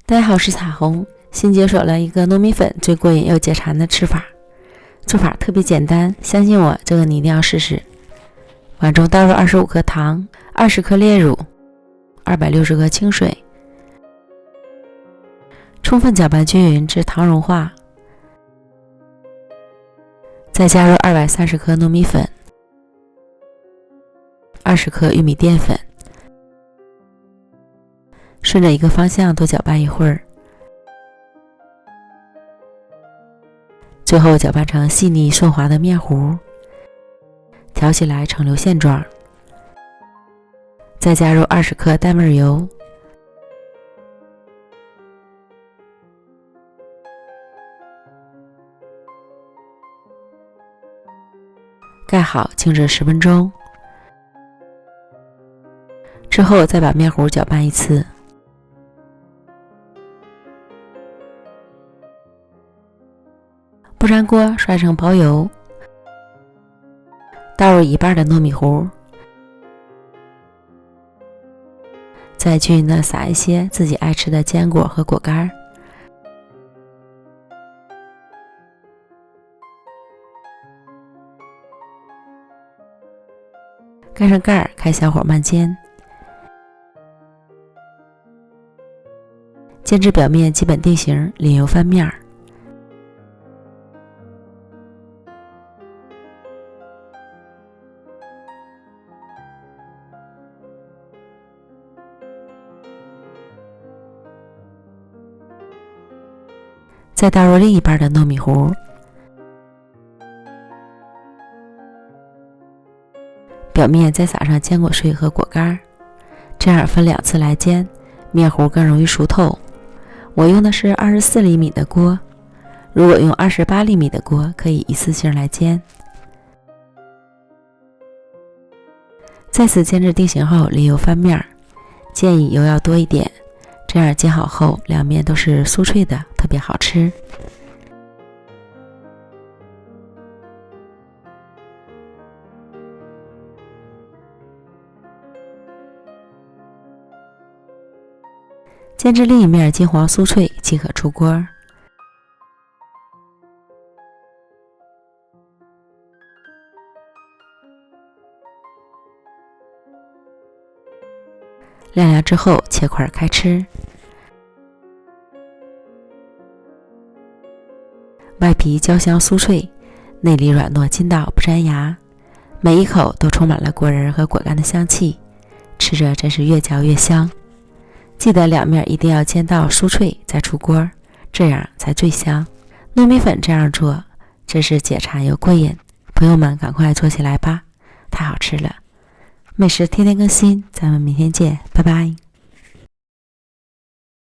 大家好，我是彩虹。新解锁了一个糯米粉最过瘾又解馋的吃法，做法特别简单，相信我，这个你一定要试试。碗中倒入25克糖，20克炼乳，260克清水，充分搅拌均匀至糖融化，再加入230克糯米粉，20克玉米淀粉，顺着一个方向多搅拌一会儿，最后搅拌成细腻顺滑的面糊，挑起来呈流线状，再加入20克淡味油，盖好静置10分钟，之后再把面糊搅拌一次。不粘锅刷成薄油，倒入一半的糯米糊，再均匀的撒一些自己爱吃的坚果和果干，盖上盖儿，开小火慢煎，煎至表面基本定型，淋油翻面。再倒入另一半的糯米糊，表面再撒上坚果碎和果干，这样分2次来煎，面糊更容易熟透。我用的是24厘米的锅，如果用28厘米的锅，可以一次性来煎。再次煎至定型后，淋油翻面，建议油要多一点，这样煎好后两面都是酥脆的，特别好吃。煎至另一面金黄酥脆即可出锅。晾凉之后切块开吃。外皮焦香酥脆，内里软糯筋道不粘牙，每一口都充满了果仁和果干的香气，吃着真是越嚼越香。记得两面一定要煎到酥脆再出锅，这样才最香。糯米粉这样做真是解馋又过瘾，朋友们赶快做起来吧，太好吃了。美食天天更新，咱们明天见，拜拜。